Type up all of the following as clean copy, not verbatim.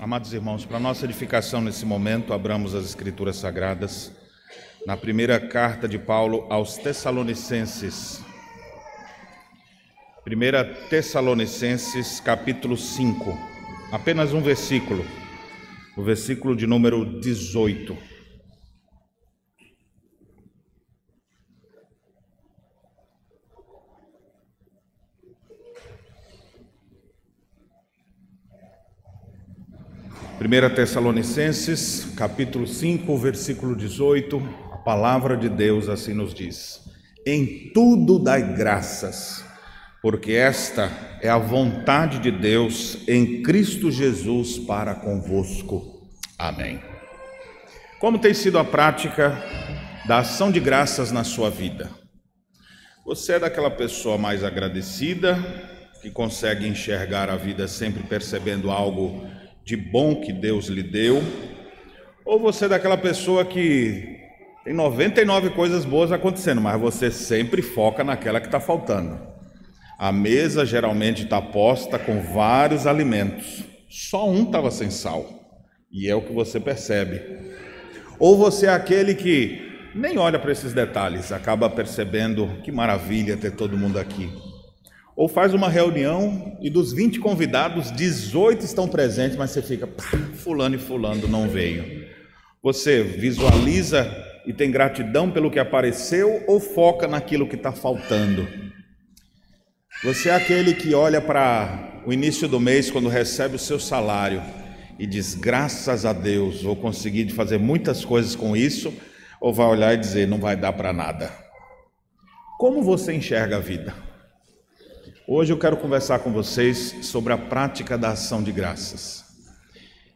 Amados irmãos, para nossa edificação nesse momento, abramos as Escrituras Sagradas na primeira carta de Paulo aos Tessalonicenses. 1 Tessalonicenses, capítulo 5, apenas um versículo, o versículo de número 18. Primeira Tessalonicenses, capítulo 5, versículo 18, a palavra de Deus assim nos diz: em tudo dai graças, porque esta é a vontade de Deus em Cristo Jesus para convosco. Amém. Como tem sido a prática da ação de graças na sua vida? Você é daquela pessoa mais agradecida, que consegue enxergar a vida sempre percebendo algo de bom que Deus lhe deu? Ou você é daquela pessoa que tem 99 coisas boas acontecendo, mas você sempre foca naquela que está faltando? A mesa geralmente está posta com vários alimentos, só um estava sem sal, e é o que você percebe. Ou você é aquele que nem olha para esses detalhes, acaba percebendo que maravilha ter todo mundo aqui. Ou faz uma reunião e dos 20 convidados, 18 estão presentes, mas você fica, fulano e fulano não veio. Você visualiza e tem gratidão pelo que apareceu ou foca naquilo que está faltando? Você é aquele que olha para o início do mês, quando recebe o seu salário, e diz, graças a Deus, vou conseguir fazer muitas coisas com isso, ou vai olhar e dizer, não vai dar para nada? Como você enxerga a vida? Hoje eu quero conversar com vocês sobre a prática da ação de graças.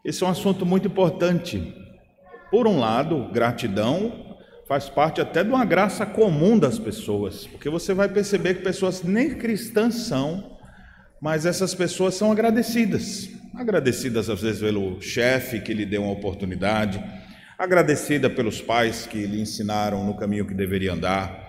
Esse é um assunto muito importante. Por um lado, gratidão faz parte até de uma graça comum das pessoas, porque você vai perceber que pessoas nem cristãs são, mas essas pessoas são agradecidas. Agradecidas às vezes pelo chefe que lhe deu uma oportunidade, agradecida pelos pais que lhe ensinaram no caminho que deveria andar,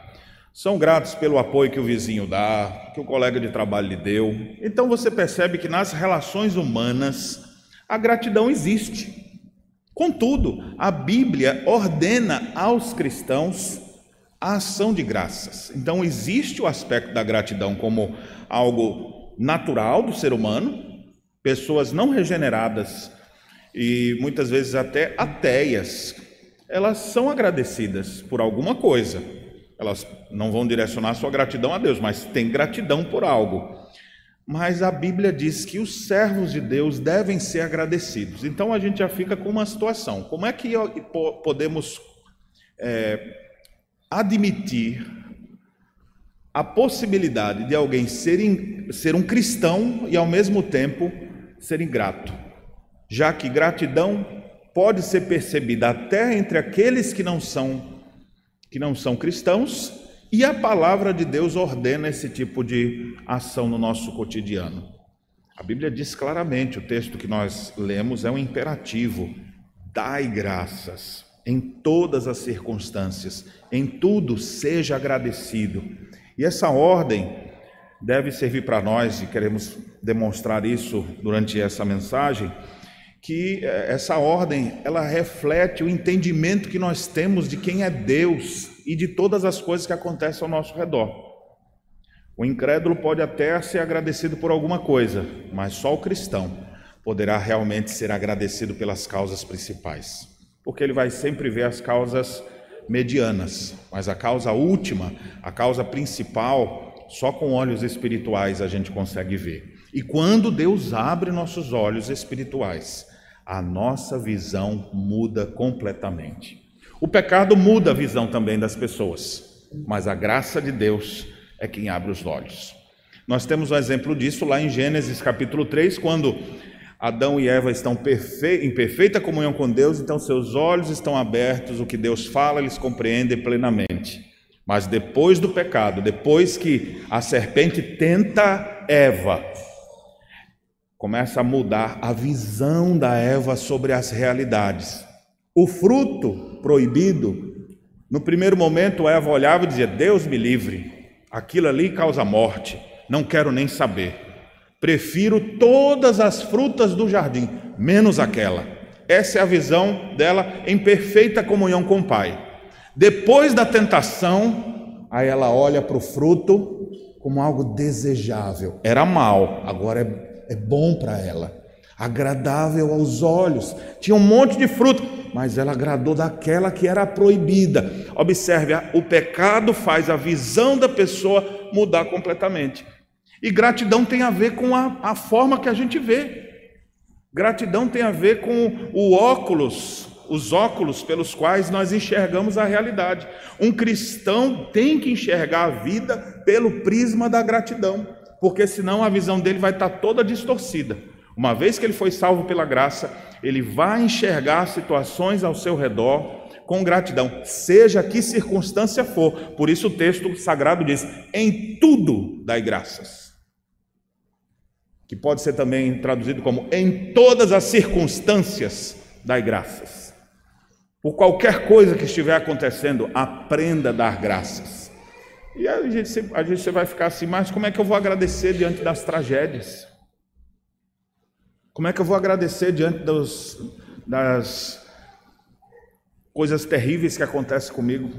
são gratos pelo apoio que o vizinho dá, que o colega de trabalho lhe deu. Então você percebe que nas relações humanas a gratidão existe. Contudo, a Bíblia ordena aos cristãos a ação de graças. Então existe o aspecto da gratidão como algo natural do ser humano. Pessoas não regeneradas e muitas vezes até ateias, elas são agradecidas por alguma coisa. Elas não vão direcionar sua gratidão a Deus, mas tem gratidão por algo. Mas a Bíblia diz que os servos de Deus devem ser agradecidos. Então a gente já fica com uma situação. Como é que podemos admitir a possibilidade de alguém ser um cristão e ao mesmo tempo ser ingrato? Já que gratidão pode ser percebida até entre aqueles que não são cristãos, e a palavra de Deus ordena esse tipo de ação no nosso cotidiano. A Bíblia diz claramente, o texto que nós lemos é um imperativo: dai graças em todas as circunstâncias, em tudo seja agradecido. E essa ordem deve servir para nós, e queremos demonstrar isso durante essa mensagem, que essa ordem, ela reflete o entendimento que nós temos de quem é Deus e de todas as coisas que acontecem ao nosso redor. O incrédulo pode até ser agradecido por alguma coisa, mas só o cristão poderá realmente ser agradecido pelas causas principais, porque ele vai sempre ver as causas medianas, mas a causa última, a causa principal, só com olhos espirituais a gente consegue ver. E quando Deus abre nossos olhos espirituais, a nossa visão muda completamente. O pecado muda a visão também das pessoas, mas a graça de Deus é quem abre os olhos. Nós temos um exemplo disso lá em Gênesis capítulo 3, quando Adão e Eva estão em perfeita comunhão com Deus, então seus olhos estão abertos, o que Deus fala eles compreendem plenamente. Mas depois do pecado, depois que a serpente tenta Eva, começa a mudar a visão da Eva sobre as realidades. O fruto proibido, no primeiro momento Eva olhava e dizia, Deus me livre, aquilo ali causa morte, não quero nem saber. Prefiro todas as frutas do jardim, menos aquela. Essa é a visão dela em perfeita comunhão com o Pai. Depois da tentação, aí ela olha para o fruto como algo desejável. Era mal, agora é bom para ela, agradável aos olhos. Tinha um monte de fruto, mas ela agradou daquela que era proibida. Observe, o pecado faz a visão da pessoa mudar completamente. E gratidão tem a ver com a forma que a gente vê. Gratidão tem a ver com os óculos pelos quais nós enxergamos a realidade. Um cristão tem que enxergar a vida pelo prisma da gratidão, porque senão a visão dele vai estar toda distorcida. Uma vez que ele foi salvo pela graça, ele vai enxergar situações ao seu redor com gratidão, seja que circunstância for. Por isso o texto sagrado diz: em tudo dai graças, que pode ser também traduzido como em todas as circunstâncias dai graças. Por qualquer coisa que estiver acontecendo, aprenda a dar graças. E a gente vai ficar assim: mas como é que eu vou agradecer diante das tragédias? Como é que eu vou agradecer diante das coisas terríveis que acontecem comigo?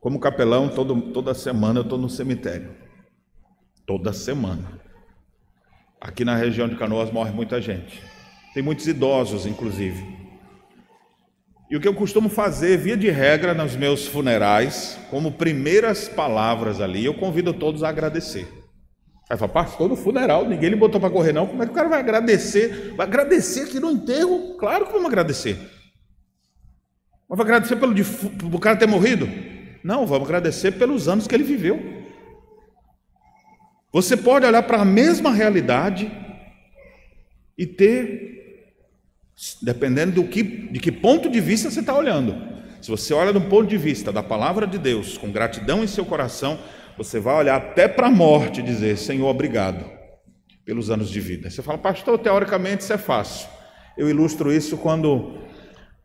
Como capelão, toda semana eu estou no cemitério. Toda semana. Aqui na região de Canoas morre muita gente. Tem muitos idosos, inclusive. E o que eu costumo fazer, via de regra, nos meus funerais, como primeiras palavras ali, eu convido todos a agradecer. Aí fala: pastor, no funeral, ninguém lhe botou para correr não, como é que o cara vai agradecer? Vai agradecer aqui no enterro? Claro que vamos agradecer. Mas vai agradecer pelo cara ter morrido? Não, vamos agradecer pelos anos que ele viveu. Você pode olhar para a mesma realidade e ter, dependendo de que ponto de vista você está olhando. Se você olha do ponto de vista da palavra de Deus, com gratidão em seu coração, você vai olhar até para a morte e dizer: Senhor, obrigado pelos anos de vida. Você fala: pastor, teoricamente isso é fácil. Eu ilustro isso quando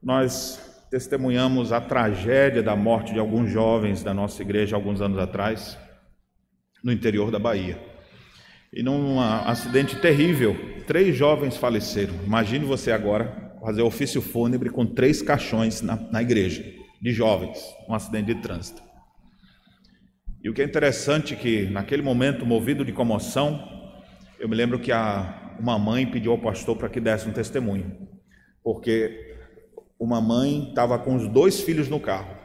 nós testemunhamos a tragédia da morte de alguns jovens da nossa igreja alguns anos atrás, no interior da Bahia. E num acidente terrível, 3 jovens faleceram. Imagine você agora fazer ofício fúnebre com 3 caixões na igreja, de jovens, um acidente de trânsito. E o que é interessante é que, naquele momento, movido de comoção, eu me lembro que uma mãe pediu ao pastor para que desse um testemunho, porque uma mãe estava com os 2 filhos no carro,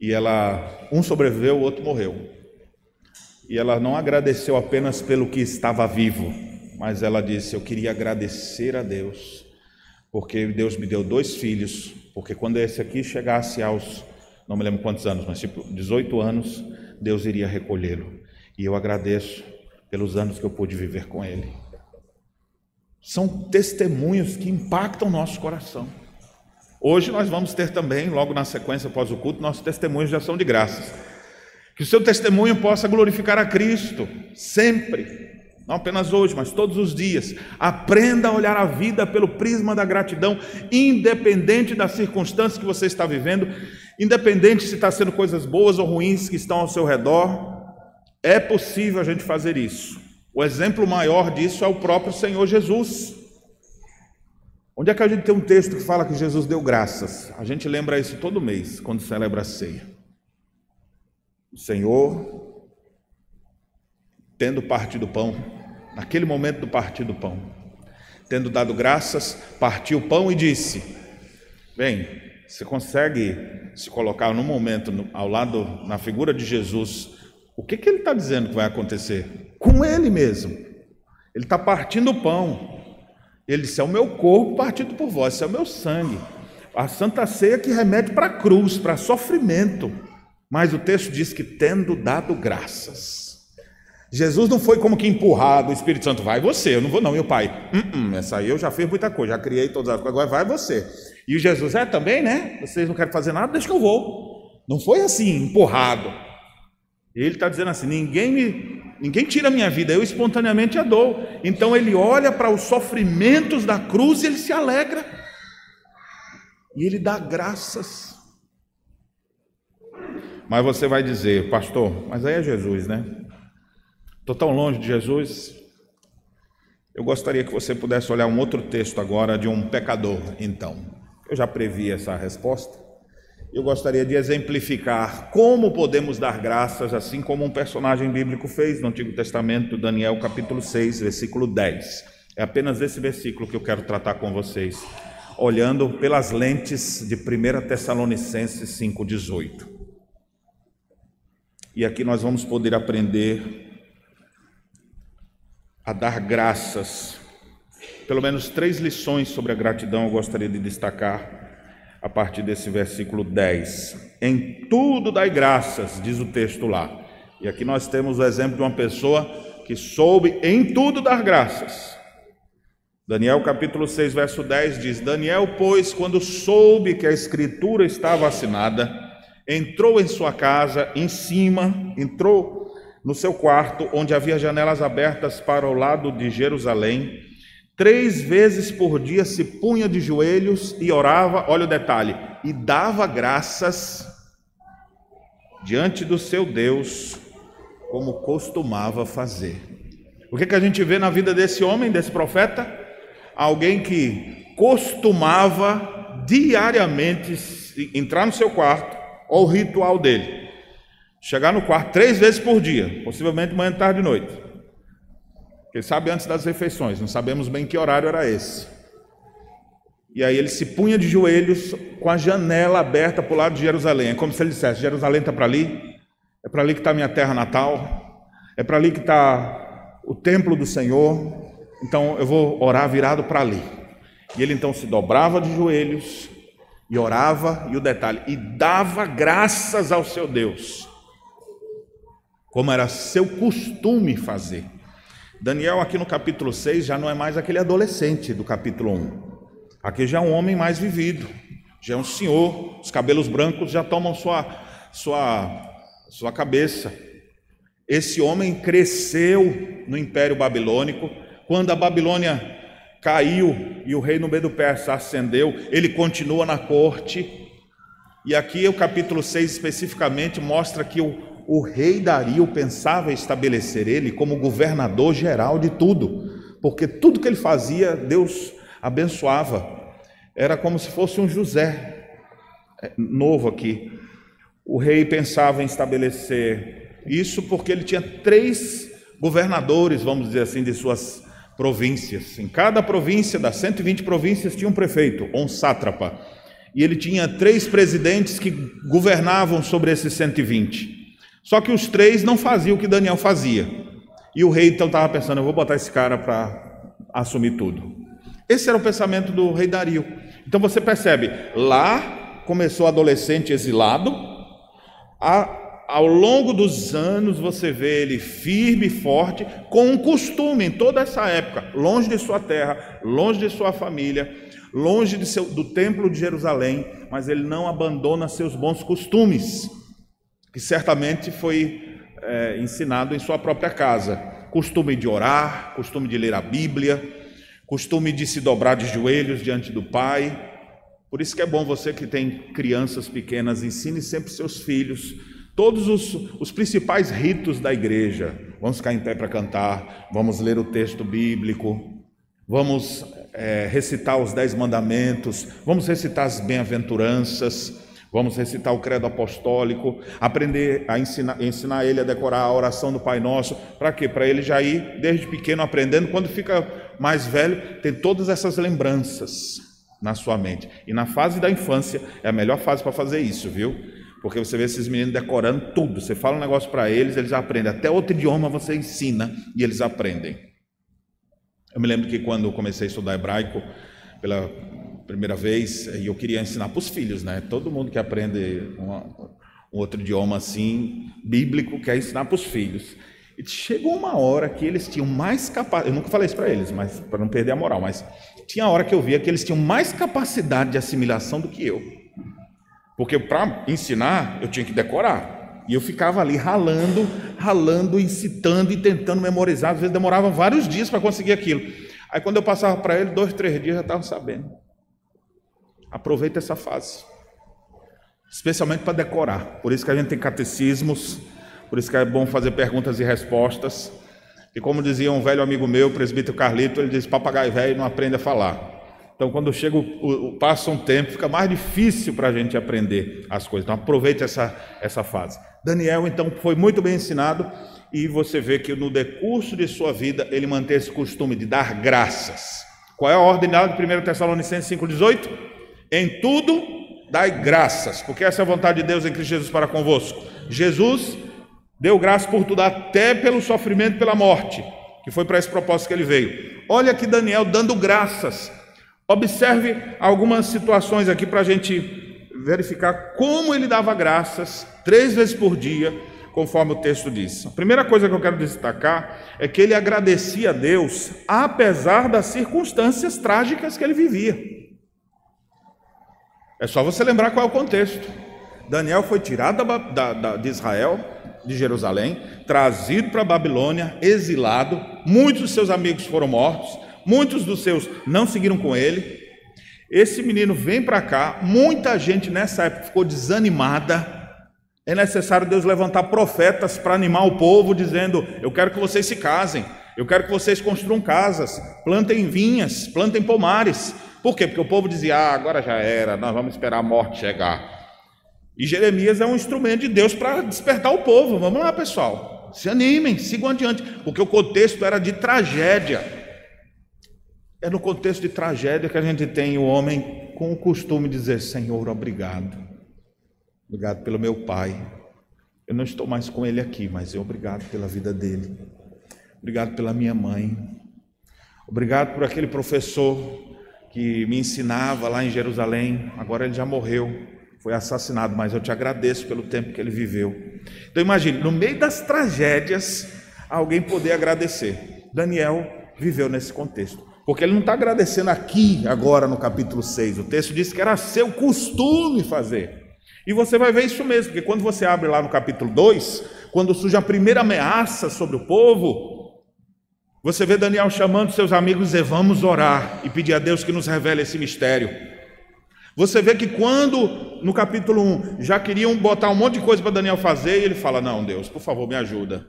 e um sobreviveu, o outro morreu. E ela não agradeceu apenas pelo que estava vivo, mas ela disse: eu queria agradecer a Deus, porque Deus me deu 2 filhos, porque quando esse aqui chegasse aos, não me lembro quantos anos, mas tipo 18 anos, Deus iria recolhê-lo. E eu agradeço pelos anos que eu pude viver com ele. São testemunhos que impactam o nosso coração. Hoje nós vamos ter também, logo na sequência após o culto, nossos testemunhos de ação de graças. Que o seu testemunho possa glorificar a Cristo, sempre. Não apenas hoje, mas todos os dias. Aprenda a olhar a vida pelo prisma da gratidão, independente das circunstâncias que você está vivendo, independente se está sendo coisas boas ou ruins que estão ao seu redor. É possível a gente fazer isso. O exemplo maior disso é o próprio Senhor Jesus. Onde é que a gente tem um texto que fala que Jesus deu graças? A gente lembra isso todo mês, quando celebra a ceia. O Senhor, tendo partido o pão, naquele momento do partir do pão, tendo dado graças, partiu o pão e disse: bem, você consegue se colocar num momento ao lado, na figura de Jesus, o que ele está dizendo que vai acontecer? Com ele mesmo. Ele está partindo o pão. Ele disse: é o meu corpo partido por vós, isso é o meu sangue. A Santa Ceia que remete para a cruz, para sofrimento. Mas o texto diz que tendo dado graças. Jesus não foi como que empurrado, o Espírito Santo: vai você, eu não vou não, meu pai. Essa aí eu já fiz muita coisa, já criei todas as coisas, agora vai você. E o Jesus: também, né? Vocês não querem fazer nada, deixa que eu vou. Não foi assim, empurrado. Ele está dizendo assim: ninguém tira a minha vida, eu espontaneamente a dou. Então ele olha para os sofrimentos da cruz e ele se alegra. E ele dá graças. Mas você vai dizer: pastor, mas aí é Jesus, né? Estou tão longe de Jesus. Eu gostaria que você pudesse olhar um outro texto agora de um pecador, então. Eu já previ essa resposta. Eu gostaria de exemplificar como podemos dar graças, assim como um personagem bíblico fez no Antigo Testamento, Daniel capítulo 6, versículo 10. É apenas esse versículo que eu quero tratar com vocês, olhando pelas lentes de 1 Tessalonicenses 5,18. E aqui nós vamos poder aprender a dar graças. Pelo menos 3 lições sobre a gratidão eu gostaria de destacar a partir desse versículo 10. Em tudo dai graças, diz o texto lá. E aqui nós temos o exemplo de uma pessoa que soube em tudo dar graças. Daniel capítulo 6, verso 10 diz: Daniel, pois, quando soube que a escritura estava assinada, entrou em sua casa, em cima, entrou no seu quarto, onde havia janelas abertas para o lado de Jerusalém. 3 vezes por dia se punha de joelhos e orava, olha o detalhe, e dava graças diante do seu Deus, como costumava fazer. O que a gente vê na vida desse homem, desse profeta? Alguém que costumava diariamente entrar no seu quarto, ou o ritual dele, chegar no quarto 3 vezes por dia, possivelmente manhã, tarde e noite. Ele sabe antes das refeições, não sabemos bem que horário era esse. E aí ele se punha de joelhos com a janela aberta para o lado de Jerusalém. É como se ele dissesse: Jerusalém está para ali, é para ali que está a minha terra natal, é para ali que está o templo do Senhor, então eu vou orar virado para ali. E ele então se dobrava de joelhos e orava, e o detalhe, e dava graças ao seu Deus, como era seu costume fazer. Daniel aqui no capítulo 6 já não é mais aquele adolescente do capítulo 1. Aqui já é um homem mais vivido, já é um senhor, os cabelos brancos já tomam sua cabeça. Esse homem cresceu no Império Babilônico. Quando a Babilônia caiu e o reino Medo-Persa ascendeu, ele continua na corte. E aqui o capítulo 6 especificamente mostra que o rei Dario pensava estabelecer ele como governador geral de tudo, porque tudo que ele fazia, Deus abençoava. Era como se fosse um José novo aqui. O rei pensava em estabelecer isso porque ele tinha 3 governadores, vamos dizer assim, de suas províncias. Em cada província, das 120 províncias, tinha um prefeito, ou um sátrapa. E ele tinha 3 presidentes que governavam sobre esses 120. Só que os 3 não faziam o que Daniel fazia. E o rei então estava pensando: eu vou botar esse cara para assumir tudo. Esse era o pensamento do rei Dario. Então você percebe, lá começou adolescente exilado, ao longo dos anos você vê ele firme e forte, com um costume em toda essa época, longe de sua terra, longe de sua família, longe do templo de Jerusalém, mas ele não abandona seus bons costumes, que certamente foi ensinado em sua própria casa. Costume de orar, costume de ler a Bíblia, costume de se dobrar de joelhos diante do Pai. Por isso que é bom você que tem crianças pequenas, ensine sempre seus filhos todos os principais ritos da igreja. Vamos ficar em pé para cantar, vamos ler o texto bíblico, vamos recitar os 10 mandamentos, vamos recitar as bem-aventuranças, vamos recitar o credo apostólico, aprender a ensinar ele a decorar a oração do Pai Nosso. Para quê? Para ele já ir desde pequeno aprendendo, quando fica mais velho, tem todas essas lembranças na sua mente. E na fase da infância é a melhor fase para fazer isso, viu? Porque você vê esses meninos decorando tudo. Você fala um negócio para eles, eles aprendem. Até outro idioma você ensina e eles aprendem. Eu me lembro que quando eu comecei a estudar hebraico pela primeira vez, e eu queria ensinar para os filhos, né? Todo mundo que aprende um outro idioma assim, bíblico, quer ensinar para os filhos. E chegou uma hora que eles tinham mais capacidade, eu nunca falei isso para eles, mas para não perder a moral, mas tinha a hora que eu via que eles tinham mais capacidade de assimilação do que eu. Porque para ensinar, eu tinha que decorar. E eu ficava ali ralando, incitando e tentando memorizar. Às vezes demorava vários dias para conseguir aquilo. Aí quando eu passava para ele, 2, 3 dias já estavam sabendo. Aproveita essa fase. Especialmente para decorar. Por isso que a gente tem catecismos, por isso que é bom fazer perguntas e respostas. E como dizia um velho amigo meu, o presbítero Carlito, ele diz: papagaio velho não aprende a falar. Então, quando chega passa um tempo, fica mais difícil para a gente aprender as coisas. Então, aproveite essa fase. Daniel, então, foi muito bem ensinado, e você vê que no decurso de sua vida, ele mantém esse costume de dar graças. Qual é a ordem de 1 Tessalonicenses 5,18? Em tudo, dai graças, porque essa é a vontade de Deus em Cristo Jesus para convosco. Jesus deu graça por tudo, até pelo sofrimento e pela morte, que foi para esse propósito que ele veio. Olha aqui Daniel dando graças. Observe algumas situações aqui para a gente verificar como ele dava graças 3 vezes por dia, conforme o texto diz. A primeira coisa que eu quero destacar é que ele agradecia a Deus, apesar das circunstâncias trágicas que ele vivia. É só você lembrar qual é o contexto. Daniel foi tirado de Israel, de Jerusalém, trazido para a Babilônia, exilado. Muitos de seus amigos foram mortos, muitos dos seus não seguiram com ele. Esse menino vem para cá, muita gente nessa época ficou desanimada. É necessário Deus levantar profetas para animar o povo, dizendo: eu quero que vocês se casem, eu quero que vocês construam casas, plantem vinhas, plantem pomares. Por quê? Porque o povo dizia: agora já era, nós vamos esperar a morte chegar. E Jeremias é um instrumento de Deus para despertar o povo. Vamos lá, pessoal, se animem, sigam adiante, porque o contexto era de tragédia. É no contexto de tragédia que a gente tem o homem com o costume de dizer: Senhor, obrigado. Obrigado pelo meu pai. Eu não estou mais com ele aqui, mas obrigado pela vida dele. Obrigado pela minha mãe. Obrigado por aquele professor que me ensinava lá em Jerusalém. Agora ele já morreu, foi assassinado, mas eu te agradeço pelo tempo que ele viveu. Então imagine, no meio das tragédias, alguém poder agradecer. Daniel viveu nesse contexto, porque ele não está agradecendo aqui, agora no capítulo 6. O texto diz que era seu costume fazer. E você vai ver isso mesmo, porque quando você abre lá no capítulo 2, quando surge a primeira ameaça sobre o povo, você vê Daniel chamando seus amigos e dizer: vamos orar e pedir a Deus que nos revele esse mistério. Você vê que quando, no capítulo 1, já queriam botar um monte de coisa para Daniel fazer, e ele fala: não, Deus, por favor, me ajuda.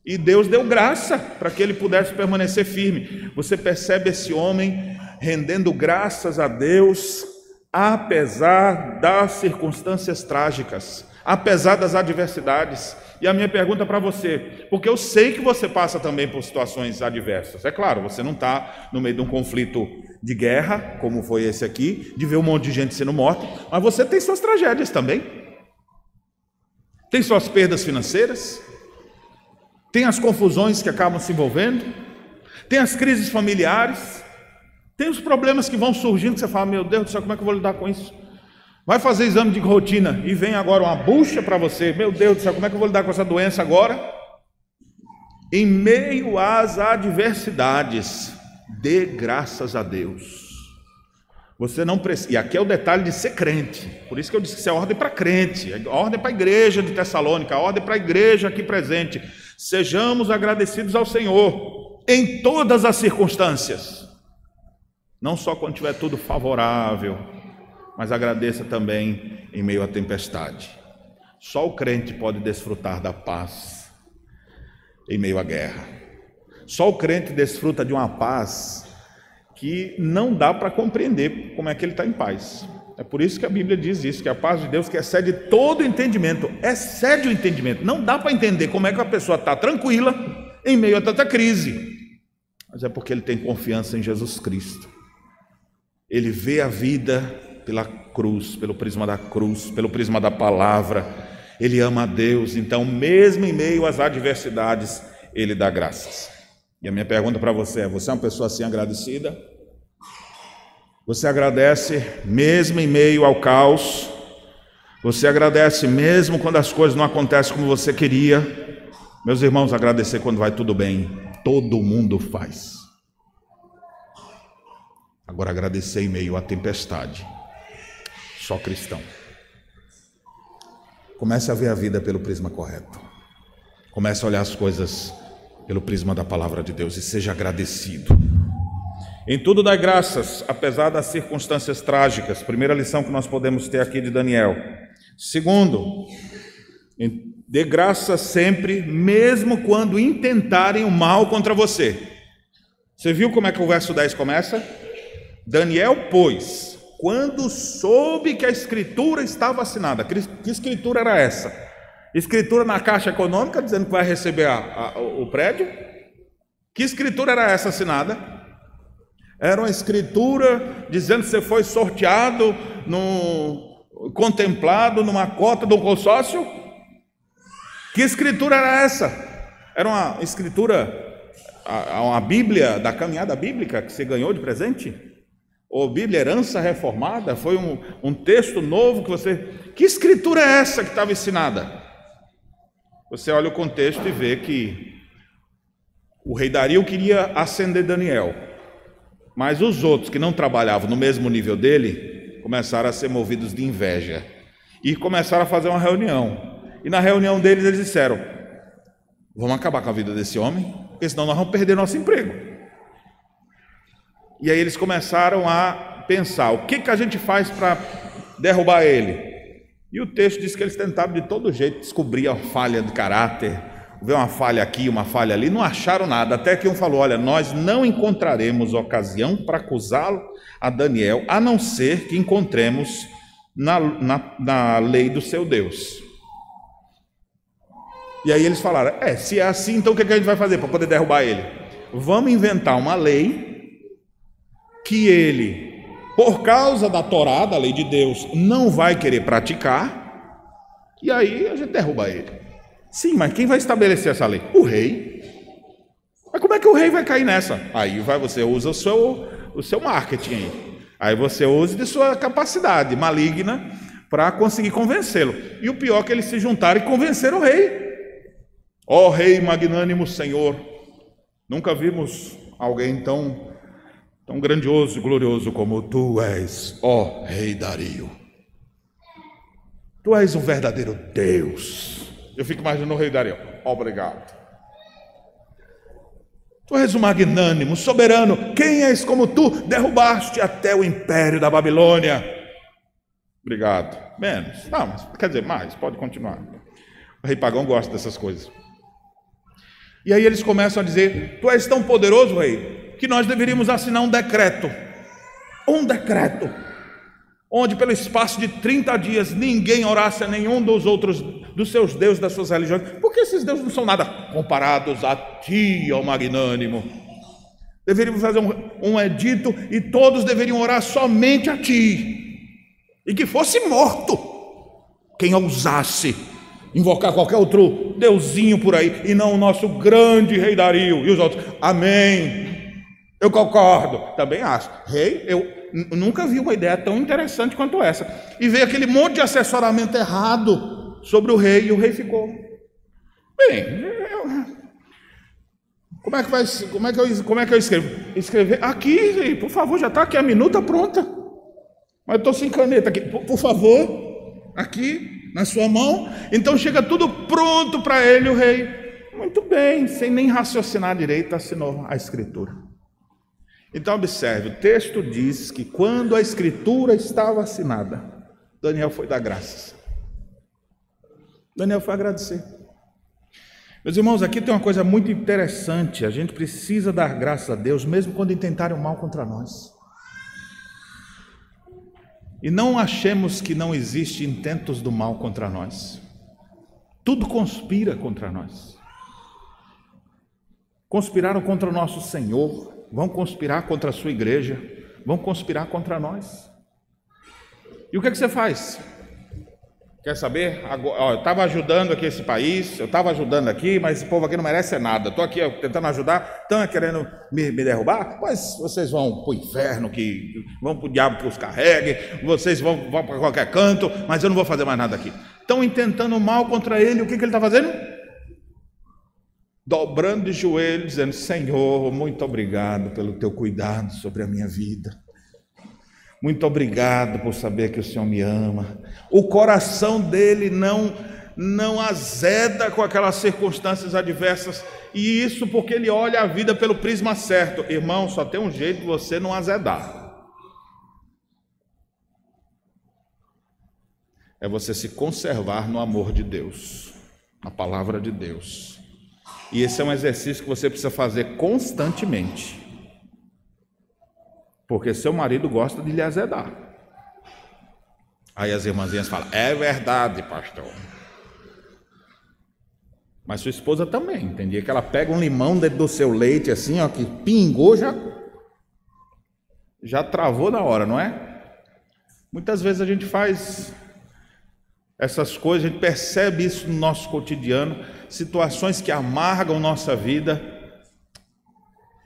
E Deus deu graça para que ele pudesse permanecer firme. Você percebe esse homem rendendo graças a Deus, apesar das circunstâncias trágicas, apesar das adversidades. E a minha pergunta para você, porque eu sei que você passa também por situações adversas. É claro, você não está no meio de um conflito de guerra, como foi esse aqui, de ver um monte de gente sendo morta, mas você tem suas tragédias também. Tem suas perdas financeiras, tem as confusões que acabam se envolvendo, tem as crises familiares, tem os problemas que vão surgindo, que você fala: meu Deus do céu, como é que eu vou lidar com isso? Vai fazer exame de rotina e vem agora uma bucha para você: meu Deus do céu, como é que eu vou lidar com essa doença agora? Em meio às adversidades, dê graças a Deus. Você não precisa, e aqui é o detalhe de ser crente, por isso que eu disse que isso é ordem para crente, é ordem para a igreja de Tessalônica, a ordem para a igreja aqui presente. Sejamos agradecidos ao Senhor em todas as circunstâncias, não só quando tiver tudo favorável, mas agradeça também em meio à tempestade. Só o crente pode desfrutar da paz em meio à guerra. Só o crente desfruta de uma paz que não dá para compreender como é que ele está em paz. É por isso que a Bíblia diz isso, que a paz de Deus que excede todo entendimento, excede o entendimento. Não dá para entender como é que a pessoa está tranquila em meio a tanta crise, mas é porque ele tem confiança em Jesus Cristo. Ele vê a vida pela cruz, pelo prisma da cruz, pelo prisma da palavra. Ele ama a Deus, então mesmo em meio às adversidades, ele dá graças. E a minha pergunta para você é: você é uma pessoa assim agradecida? Você agradece mesmo em meio ao caos? Você agradece mesmo quando as coisas não acontecem como você queria? Meus irmãos, agradecer quando vai tudo bem, todo mundo faz. Agora agradecer em meio à tempestade, só cristão. Comece a ver a vida pelo prisma correto. Comece a olhar as coisas pelo prisma da palavra de Deus e seja agradecido. Em tudo dai graças, apesar das circunstâncias trágicas. Primeira lição que nós podemos ter aqui de Daniel. Segundo, Dê graça sempre, mesmo quando intentarem o mal contra você. Você viu como é que o verso 10 começa? Daniel, pois, quando soube que a escritura estava assinada. Que escritura era essa? Escritura na Caixa Econômica, dizendo que vai receber o prédio? Que escritura era essa assinada? Era uma escritura dizendo que você foi sorteado, contemplado numa cota de um consórcio? Que escritura era essa? Era uma escritura, uma Bíblia da caminhada bíblica que você ganhou de presente? Ou Bíblia Herança Reformada? Foi um texto novo que você... Que escritura é essa que estava ensinada? Você olha o contexto e vê que o rei Dario queria ascender Daniel, mas os outros que não trabalhavam no mesmo nível dele começaram a ser movidos de inveja e começaram a fazer uma reunião. E na reunião deles eles disseram: vamos acabar com a vida desse homem, porque senão nós vamos perder nosso emprego. E aí eles começaram a pensar: o que a gente faz para derrubar ele? E o texto diz que eles tentaram de todo jeito descobrir a falha de caráter, ver uma falha aqui, uma falha ali, não acharam nada, até que um falou: olha, nós não encontraremos ocasião para acusá-lo a Daniel, a não ser que encontremos na lei do seu Deus. E aí eles falaram: se é assim, então o que a gente vai fazer para poder derrubar ele? Vamos inventar uma lei que ele, por causa da Torá, da lei de Deus, não vai querer praticar, e aí a gente derruba ele. Sim, mas quem vai estabelecer essa lei? O rei. Mas como é que o rei vai cair nessa? Aí você usa o seu marketing aí você usa de sua capacidade maligna para conseguir convencê-lo. E o pior é que eles se juntaram e convenceram o rei. Ó rei magnânimo Senhor, nunca vimos alguém tão grandioso e glorioso como tu és, ó rei Dario. Tu és um verdadeiro Deus. Eu fico imaginando o rei Dario: obrigado. Tu és um magnânimo, soberano. Quem és como tu? Derrubaste até o império da Babilônia. Obrigado. Menos. Não, mas quer dizer, mais. Pode continuar. O rei pagão gosta dessas coisas. E aí eles começam a dizer: tu és tão poderoso, rei, que nós deveríamos assinar um decreto, onde pelo espaço de 30 dias ninguém orasse a nenhum dos seus deuses, das suas religiões, porque esses deuses não são nada comparados a ti, ó magnânimo. Deveríamos fazer um edito e todos deveriam orar somente a ti, e que fosse morto quem ousasse invocar qualquer outro deusinho por aí, e não o nosso grande rei Dario. E os outros: amém, eu concordo, também acho. Rei, eu nunca vi uma ideia tão interessante quanto essa. E veio aquele monte de assessoramento errado sobre o rei, e o rei ficou: bem, como é que eu escrevo? Escrever aqui, por favor, já está aqui a minuta pronta, mas eu estou sem caneta aqui, por favor, aqui na sua mão. Então chega tudo pronto para ele. O rei, muito bem, sem nem raciocinar direito, assinou a escritura. Então observe, o texto diz que quando a escritura estava assinada, Daniel foi dar graças. Daniel foi agradecer. Meus irmãos, aqui tem uma coisa muito interessante: a gente precisa dar graças a Deus mesmo quando intentarem o mal contra nós. E não achemos que não existe intentos do mal contra nós. Tudo conspira contra nós. Conspiraram contra o nosso Senhor, vão conspirar contra a sua igreja, vão conspirar contra nós. E o que você faz? Quer saber? Eu estava ajudando aqui esse país, eu estava ajudando aqui, mas esse povo aqui não merece nada. Estou aqui tentando ajudar, estão querendo me derrubar? Pois vocês vão para o inferno, vão para o diabo que os carregue, vocês vão para qualquer canto, mas eu não vou fazer mais nada aqui. Estão intentando mal contra ele, o que ele está fazendo? Dobrando de joelhos, dizendo: Senhor, muito obrigado pelo teu cuidado sobre a minha vida. Muito obrigado por saber que o Senhor me ama. O coração dele não azeda com aquelas circunstâncias adversas, e isso porque ele olha a vida pelo prisma certo. Irmão, só tem um jeito de você não azedar: é você se conservar no amor de Deus, a palavra de Deus. E esse é um exercício que você precisa fazer constantemente, porque seu marido gosta de lhe azedar. Aí as irmãzinhas falam: é verdade, pastor. Mas sua esposa também, tem dia que ela pega um limão dentro do seu leite assim, ó, que pingou, já travou na hora, não é? Muitas vezes a gente faz essas coisas, a gente percebe isso no nosso cotidiano, situações que amargam nossa vida.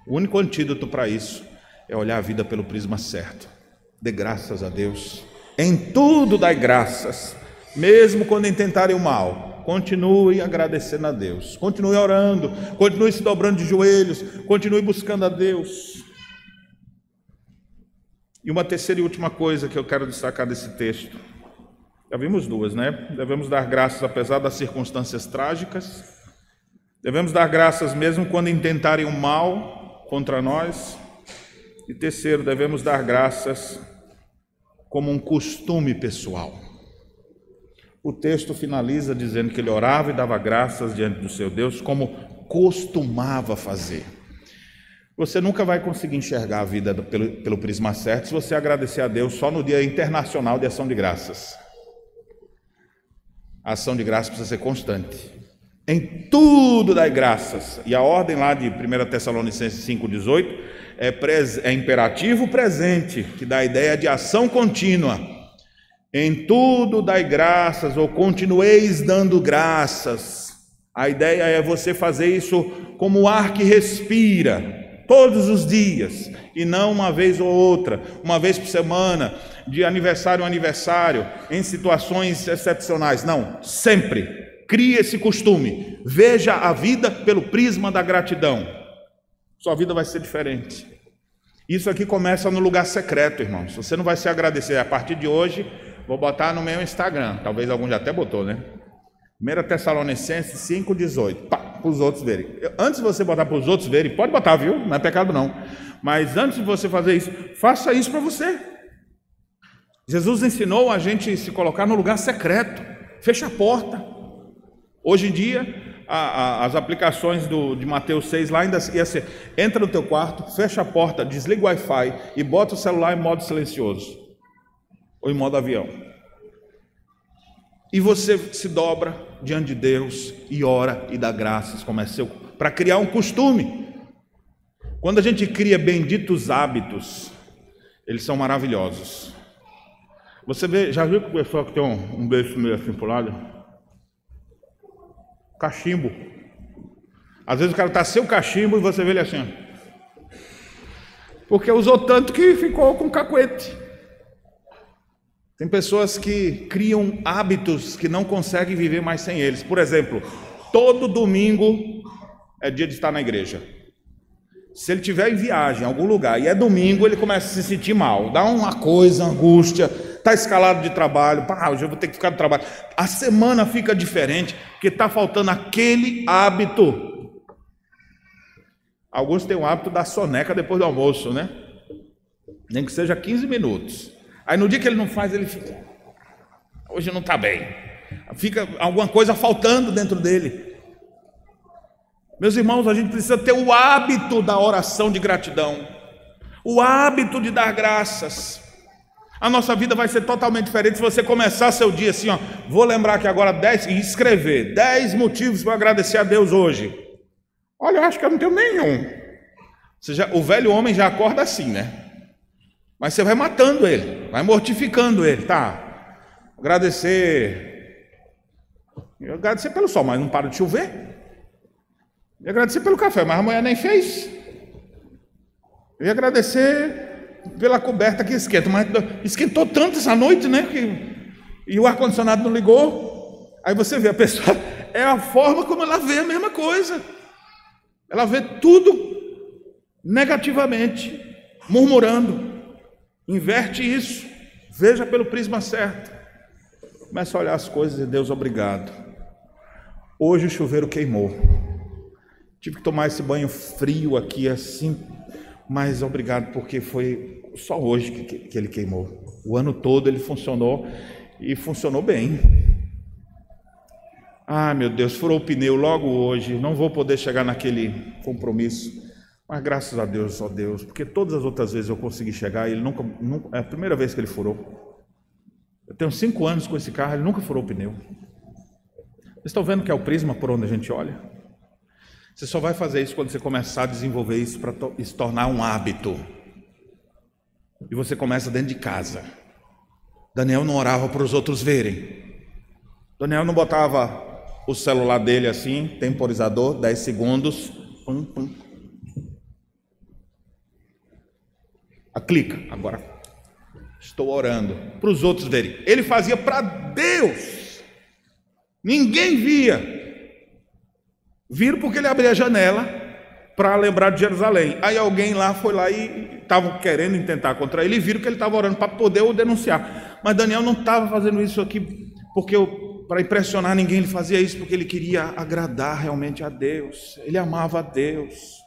O único antídoto para isso é olhar a vida pelo prisma certo. Dê graças a Deus. Em tudo dai graças, mesmo quando intentarem o mal. Continue agradecendo a Deus. Continue orando, continue se dobrando de joelhos, continue buscando a Deus. E uma terceira e última coisa que eu quero destacar desse texto. Já vimos duas, né? Devemos dar graças apesar das circunstâncias trágicas. Devemos dar graças mesmo quando intentarem o mal contra nós. E terceiro, devemos dar graças como um costume pessoal. O texto finaliza dizendo que ele orava e dava graças diante do seu Deus, como costumava fazer. Você nunca vai conseguir enxergar a vida pelo prisma certo se você agradecer a Deus só no Dia Internacional de Ação de Graças. A ação de graças precisa ser constante. Em tudo dai graças. E a ordem lá de 1 Tessalonicenses 5,18 é imperativo presente, que dá a ideia de ação contínua. Em tudo dai graças, ou continueis dando graças. A ideia é você fazer isso como o ar que respira, todos os dias, e não uma vez ou outra, uma vez por semana, de aniversário a aniversário, em situações excepcionais. Não, sempre. Crie esse costume. Veja a vida pelo prisma da gratidão. Sua vida vai ser diferente. Isso aqui começa no lugar secreto, irmãos. Você não vai se agradecer. A partir de hoje, vou botar no meu Instagram. Talvez algum já até botou, né? 1 Tessalonicenses 5,18. Para os outros verem. Antes de você botar para os outros verem, pode botar, viu? Não é pecado não. Mas antes de você fazer isso, faça isso para você. Jesus ensinou a gente se colocar no lugar secreto. Fecha a porta. Hoje em dia, as aplicações de Mateus 6 lá ainda ia ser: entra no teu quarto, fecha a porta, desliga o Wi-Fi e bota o celular em modo silencioso ou em modo avião. E você se dobra diante de Deus e ora e dá graças, como é seu, para criar um costume. Quando a gente cria benditos hábitos, eles são maravilhosos. Você vê, já viu que o pessoal que tem um beijo meio assim pro lado? Cachimbo. Às vezes o cara está sem o cachimbo e você vê ele assim, ó. Porque usou tanto que ficou com cacuete. Tem pessoas que criam hábitos que não conseguem viver mais sem eles. Por exemplo, todo domingo é dia de estar na igreja. Se ele estiver em viagem em algum lugar e é domingo, ele começa a se sentir mal. Dá uma coisa, angústia. Está escalado de trabalho, hoje eu vou ter que ficar no trabalho. A semana fica diferente, porque está faltando aquele hábito. Alguns têm o hábito da soneca depois do almoço, né? Nem que seja 15 minutos. Aí no dia que ele não faz, ele fica: hoje não está bem. Fica alguma coisa faltando dentro dele. Meus irmãos, a gente precisa ter o hábito da oração de gratidão. O hábito de dar graças. A nossa vida vai ser totalmente diferente se você começar seu dia assim, ó. Vou lembrar aqui agora 10 e escrever 10 motivos para agradecer a Deus hoje. Olha, eu acho que eu não tenho nenhum. O velho homem já acorda assim, né? Mas você vai matando ele, vai mortificando ele, tá? Agradecer pelo sol, mas não para de chover. E agradecer pelo café, mas a mulher nem fez. E agradecer pela coberta que esquenta, mas esquentou tanto essa noite, né? E o ar-condicionado não ligou. Aí você vê a pessoa, é a forma como ela vê a mesma coisa. Ela vê tudo negativamente, murmurando. Inverte isso, veja pelo prisma certo. Começa a olhar as coisas e Deus, obrigado. Hoje o chuveiro queimou. Tive que tomar esse banho frio aqui assim, mas obrigado, porque foi só hoje que ele queimou. O ano todo ele funcionou e funcionou bem. Ah, meu Deus, furou o pneu logo hoje, não vou poder chegar naquele compromisso. Mas graças a Deus, ó Deus, porque todas as outras vezes eu consegui chegar e ele nunca, é a primeira vez que ele furou. Eu tenho 5 anos com esse carro, ele nunca furou o pneu. Vocês estão vendo que é o prisma por onde a gente olha? Você só vai fazer isso quando você começar a desenvolver isso para se tornar um hábito. E você começa dentro de casa. Daniel não orava para os outros verem. Daniel não botava o celular dele assim, temporizador, 10 segundos, pum, pum. Clica, agora estou orando para os outros verem. Ele fazia para Deus. Ninguém via. Viram porque ele abria a janela para lembrar de Jerusalém. Aí alguém lá foi lá e estava querendo intentar contra ele e viram que ele estava orando para poder o denunciar. Mas Daniel não estava fazendo isso aqui porque para impressionar ninguém, ele fazia isso porque ele queria agradar realmente a Deus. Ele amava a Deus.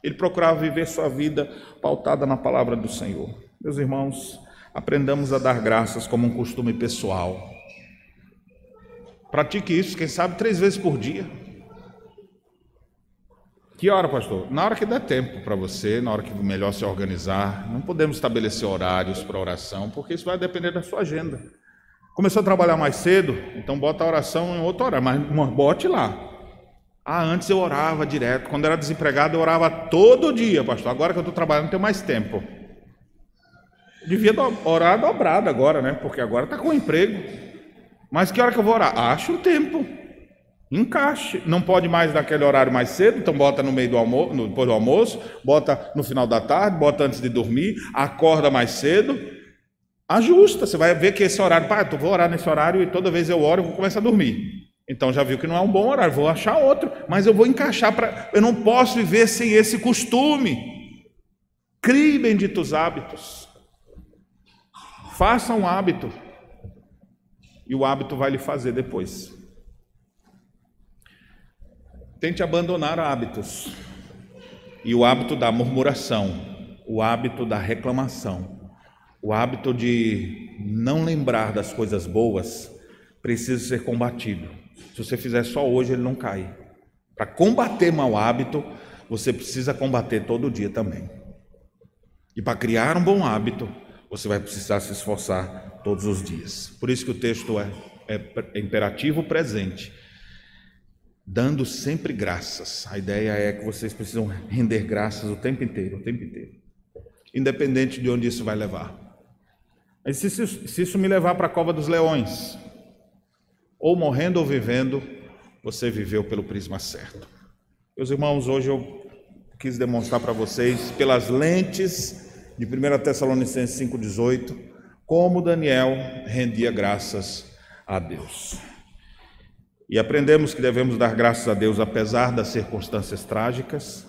Ele procurava viver sua vida pautada na palavra do Senhor. Meus irmãos, aprendamos a dar graças como um costume pessoal. Pratique isso, quem sabe 3 vezes por dia. Que hora, pastor? Na hora que der tempo para você, na hora que melhor se organizar. Não podemos estabelecer horários para oração, porque isso vai depender da sua agenda. Começou a trabalhar mais cedo, então bota a oração em outro horário, mas bote lá. Antes eu orava direto. Quando era desempregado, eu orava todo dia, pastor. Agora que eu estou trabalhando, não tenho mais tempo. Devia orar dobrado agora, né? Porque agora está com emprego. Mas que hora que eu vou orar? Acha um tempo. Encaixe. Não pode mais naquele horário mais cedo, então bota no meio do almoço, depois do almoço, bota no final da tarde, bota antes de dormir, acorda mais cedo. Ajusta. Você vai ver que esse horário, eu vou orar nesse horário e toda vez eu oro, eu vou começar a dormir. Então já viu que não é um bom horário, vou achar outro, mas eu vou encaixar eu não posso viver sem esse costume. Crie benditos hábitos. Faça um hábito e o hábito vai lhe fazer depois. Tente abandonar hábitos. E o hábito da murmuração, o hábito da reclamação, o hábito de não lembrar das coisas boas precisa ser combatido. Se você fizer só hoje, ele não cai. Para combater mau hábito, você precisa combater todo dia também. E para criar um bom hábito, você vai precisar se esforçar todos os dias. Por isso que o texto é imperativo presente. Dando sempre graças. A ideia é que vocês precisam render graças o tempo inteiro. Independente de onde isso vai levar. Mas se isso me levar para a cova dos leões, ou morrendo ou vivendo, você viveu pelo prisma certo. Meus irmãos, hoje eu quis demonstrar para vocês, pelas lentes de 1 Tessalonicenses 5,18, como Daniel rendia graças a Deus. E aprendemos que devemos dar graças a Deus apesar das circunstâncias trágicas,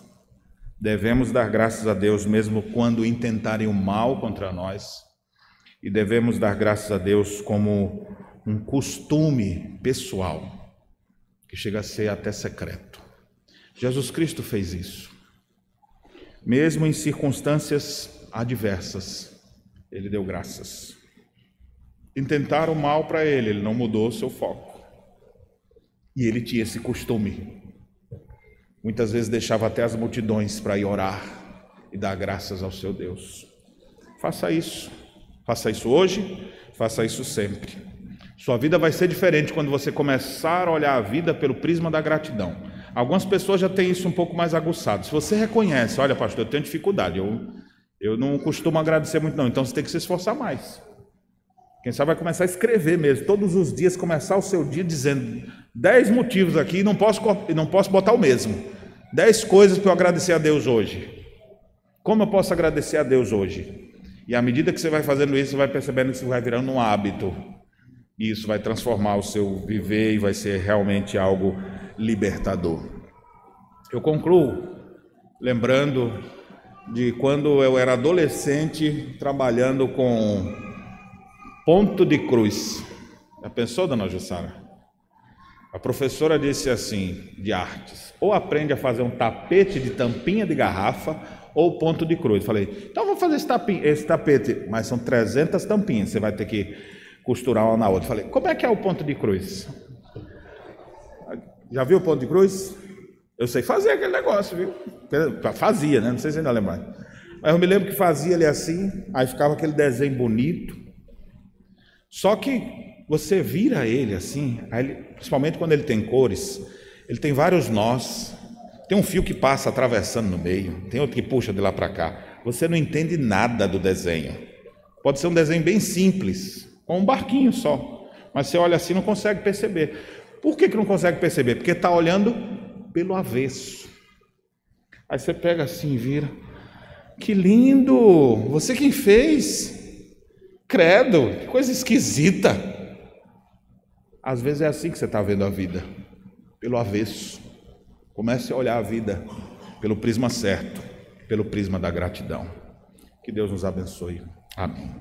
devemos dar graças a Deus mesmo quando intentarem o mal contra nós, e devemos dar graças a Deus como um costume pessoal, que chega a ser até secreto. Jesus Cristo fez isso. Mesmo em circunstâncias adversas, ele deu graças. Intentaram o mal para ele não mudou o seu foco. E ele tinha esse costume. Muitas vezes deixava até as multidões para ir orar e dar graças ao seu Deus. Faça isso. Faça isso hoje, faça isso sempre. Sua vida vai ser diferente quando você começar a olhar a vida pelo prisma da gratidão. Algumas pessoas já têm isso um pouco mais aguçado. Se você reconhece, olha pastor, eu tenho dificuldade, eu não costumo agradecer muito não, então você tem que se esforçar mais. Quem sabe vai começar a escrever mesmo, todos os dias, começar o seu dia dizendo 10 motivos aqui, não posso botar o mesmo. 10 coisas para eu agradecer a Deus hoje. Como eu posso agradecer a Deus hoje? E à medida que você vai fazendo isso, você vai percebendo que isso vai virando um hábito. E isso vai transformar o seu viver e vai ser realmente algo libertador. Eu concluo lembrando de quando eu era adolescente trabalhando com ponto de cruz. Já pensou, dona Jussara? A professora disse assim, de artes, ou aprende a fazer um tapete de tampinha de garrafa ou ponto de cruz. Falei, então vamos fazer esse tapete, mas são 300 tampinhas, você vai ter que costurar uma na outra. Falei, como é que é o ponto de cruz? Já viu o ponto de cruz? Eu sei fazer aquele negócio, viu? Fazia, né? Não sei se ainda lembra. Mas eu me lembro que fazia ele assim, aí ficava aquele desenho bonito. Só que você vira ele assim, principalmente quando ele tem cores, ele tem vários nós. Tem um fio que passa atravessando no meio, tem outro que puxa de lá para cá. Você não entende nada do desenho. Pode ser um desenho bem simples, com um barquinho só. Mas você olha assim e não consegue perceber. Por que não consegue perceber? Porque está olhando pelo avesso. Aí você pega assim e vira. Que lindo! Você quem fez? Credo, que coisa esquisita. Às vezes é assim que você está vendo a vida, pelo avesso. Comece a olhar a vida pelo prisma certo, pelo prisma da gratidão. Que Deus nos abençoe. Amém.